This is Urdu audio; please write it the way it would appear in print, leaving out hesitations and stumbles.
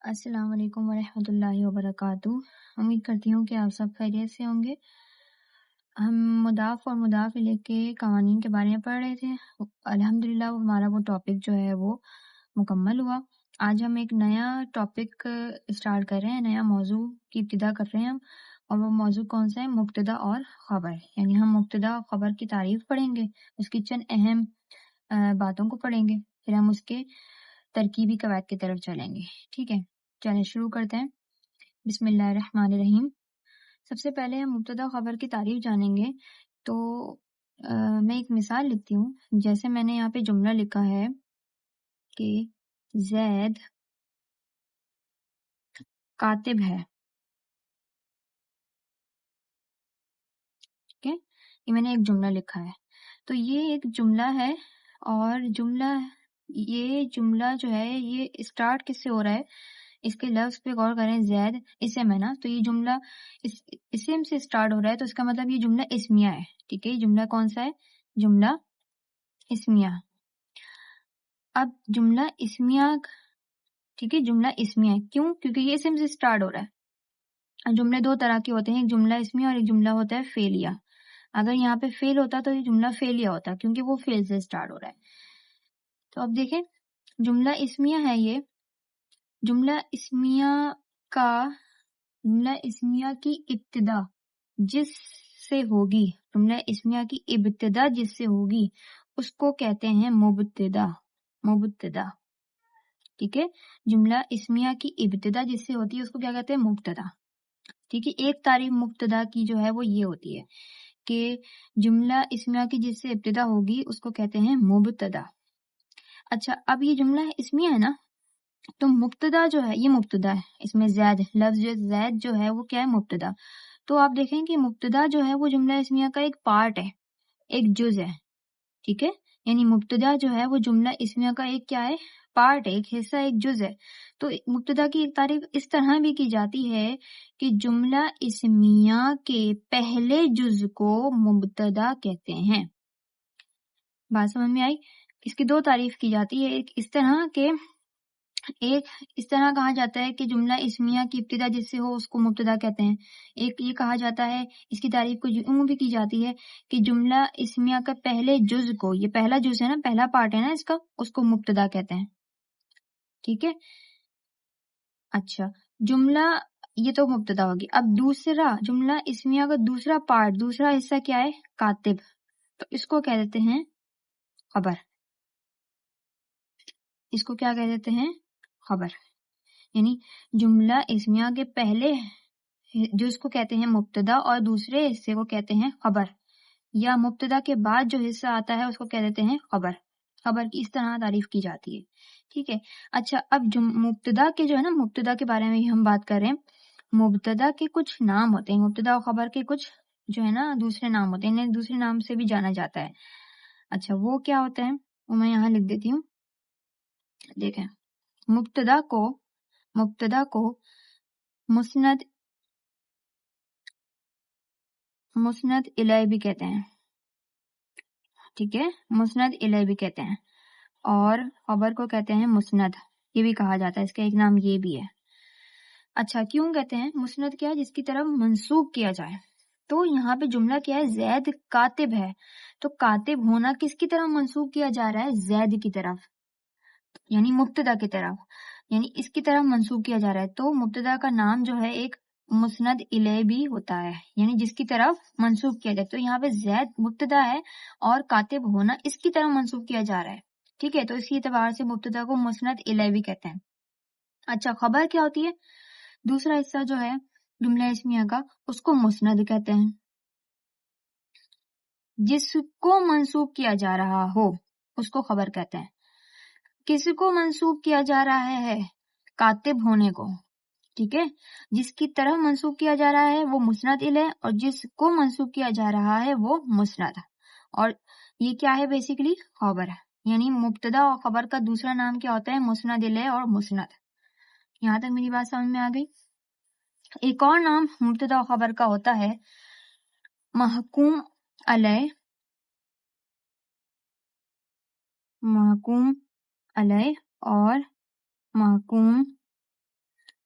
السلام علیکم ورحمۃ اللہ وبرکاتہ۔ امید کرتی ہوں کہ آپ سب خیریت سے ہوں گے۔ ہم مضاف اور مضاف الیہ کے قوانین کے بارے میں پڑھ رہے تھے۔ الحمدللہ ہمارا وہ ٹاپک جو ہے وہ مکمل ہوا۔ آج ہم ایک نیا ٹاپک اسٹارٹ کر رہے ہیں، نیا موضوع کی ابتدا کر رہے ہیں ہم، اور وہ موضوع کون سا ہے؟ مبتدا اور خبر۔ یعنی ہم مبتدا اور خبر کی تعریف پڑھیں گے، اس کی چند اہم باتوں کو پڑھیں گے، پھر ہم اس کے ترکیبی قواعد کی طرف چلیں گے۔ ٹھیک ہے، چلیں شروع کرتے ہیں۔ بسم اللہ الرحمن الرحیم۔ سب سے پہلے ہم مبتدا خبر کی تعریف جانیں گے تو میں ایک مثال لکھتی ہوں۔ جیسے میں نے یہاں پہ جملہ لکھا ہے کہ زید کاتب ہے، ٹھیک ہے، یہ میں نے ایک جملہ لکھا ہے۔ تو یہ ایک جملہ ہے، اور یہ جملہ جو ہے یہ اسٹارٹ کس سے ہو رہا ہے؟ اس کے لفظ پہ غور کریں، زید اسم ہے نا، تو یہ جملہ اسم سے اسٹارٹ ہو رہا ہے، تو اس کا مطلب یہ جملہ اسمیہ ہے۔ ٹھیک ہے، یہ جملہ کون سا ہے؟ جملہ اسمیہ۔ اب جملہ اسمیہ، ٹھیک ہے، جملہ اسمیہ ہے کیوں؟ کیونکہ یہ اسم سے اسٹارٹ ہو رہا ہے۔ جملے دو طرح کے ہوتے ہیں، ایک جملہ اسمیہ اور ایک جملہ ہوتا ہے فعلیہ۔ اگر یہاں پہ فعل ہوتا تو یہ جملہ فعلیہ ہوتا، کیونکہ وہ فعل سے اسٹارٹ ہو رہا ہے۔ تو اب دیکھیں، جملہ اسمیہ ہے یہ۔ جملہ اسمیہ کی ابتدا جس سے ہوگی، جملہ اسمیہ کی ابتدا جس سے ہوگی اس کو کہتے ہیں مبتدا۔ ٹھیک ہے، جملہ اسمیہ کی ابتدا جس سے ہوتی ہے اس کو کیا کہتے ہیں؟ مبتدا۔ ٹھیک ہے، ایک تعریف مبتدا کی جو ہے وہ یہ ہوتی ہے کہ جملہ اسمیہ کی جس سے ابتدا ہوگی اس کو کہتے ہیں مبتدا۔ اچھا، اب یہ جملہ اسمیہ ہے نا، تو مبتدا جو ہے یہ مبتدا ہے، اس میں زید لفظ زید جو ہے وہ کیا ہے؟ مبتدا۔ تو آپ دیکھیں کہ مبتدا جو ہے وہ جملہ اسمیہ کا ایک پارٹ ہے، ایک جز ہے۔ ٹھیک ہے، یعنی مبتدا جو ہے وہ جملہ اسمیہ کا ایک کیا ہے؟ پارٹ ہے، ایک حصہ، ایک جز ہے۔ تو مبتدا کی ایک تعریف اس طرح بھی کی جاتی ہے کہ جملہ اسمیہ کے پہلے جز کو مبتدا کہتے ہیں۔ بات سمجھ میں آئی؟ اس کی دو تعریف کی جاتی ہے، ایک اس طرح کہا جاتا ہے کہ جملہ اسمیہ کی ابتدا جس سے ہو اس کو مبتدا کہتے ہیں۔ ایک یہ کہا جاتا ہے، اس کی تعریف کو یوں بھی کی جاتی ہے کہ جملہ اسمیہ کا پہلے جز کو، یہ پہلا جز ہے نا، پہلا پارٹ ہے نا اس کا، اس کو مبتدا کہتے ہیں۔ ٹھیک ہے، اچھا، جملہ یہ تو مبتدا ہوگی۔ اب دوسرا جملہ اسمیہ کا دوسرا پارٹ، دوسرا حصہ کیا ہے؟ کاتب، تو اس کو کہہ دیتے ہیں خبر۔ اس کو کیا کہہ دیتے ہیں؟ خبر۔ یعنی جملہ اسمیہ کے پہلے جز کو کہتے ہیں مبتدا اور دوسرے حصے کو کہتے ہیں خبر، یا مبتدا کے بعد جو حصہ آتا ہے اس کو کہہ دیتے ہیں خبر۔ خبر کی اس طرح تعریف کی جاتی ہے۔ ٹھیک ہے، اچھا، اب مبتدا کے جو ہے نا، مبتدا کے بارے میں ہم بات کر رہے ہیں۔ مبتدا کے کچھ نام ہوتے ہیں، مبتدا و خبر کے کچھ جو ہے نا دوسرے نام ہوتے ہیں، انہیں دوسرے نام سے بھی جانا جاتا ہے۔ اچھا، وہ کیا ہوتا ہے؟ وہ میں یہاں لکھ دیتی ہوں، دیکھیں۔ مبتدا کو مسند الیہ بھی کہتے ہیں۔ ٹھیک ہے، مسند الیہ بھی کہتے ہیں، اور خبر کو کہتے ہیں مسند، یہ بھی کہا جاتا ہے، اس کا ایک نام یہ بھی ہے۔ اچھا، کیوں کہتے ہیں مسند؟ کیا ہے؟ جس کی طرف منسوب کیا جائے۔ تو یہاں پہ جملہ کیا ہے؟ زید کاتب ہے، تو کاتب ہونا کس کی طرف منسوب کیا جا رہا ہے؟ زید کی طرف، یعنی مبتدا کی طرف، یعنی اس کی طرف منسوب کیا جا رہا ہے۔ تو مبتدا کا نام جو ہے ایک مسند الیہ بھی ہوتا ہے، یعنی جس کی طرف منسوب کیا جائے۔ تو یہاں پہ زید مبتدا ہے اور کاتب ہونا اس کی طرف منسوب کیا جا رہا ہے۔ ٹھیک ہے، تو اسی اعتبار سے مبتدا کو مسند الیہ بھی کہتے ہیں۔ اچھا، خبر کیا ہوتی ہے؟ دوسرا حصہ جو ہے جملہ اسمیہ کا، اس کو مسند کہتے ہیں۔ جس کو منسوب کیا جا رہا ہو اس کو خبر کہتے ہیں۔ کس کو منسوب کیا جا رہا ہے؟ کاتب ہونے کو۔ ٹھیک ہے، جس کی طرف منسوب کیا جا رہا ہے وہ مسند الیہ، اور جس کو منسوب کیا جا رہا ہے وہ مسند۔ اور یہ کیا ہے؟ بیسیکلی خبر ہے، یعنی مبتدا اور خبر کا دوسرا نام کیا ہوتا ہے؟ مسند الیہ اور مسند۔ یہاں تک میری بات سمجھ میں آ گئی؟ ایک اور نام مبتدا و خبر کا ہوتا ہے محکوم علیہ اور محکوم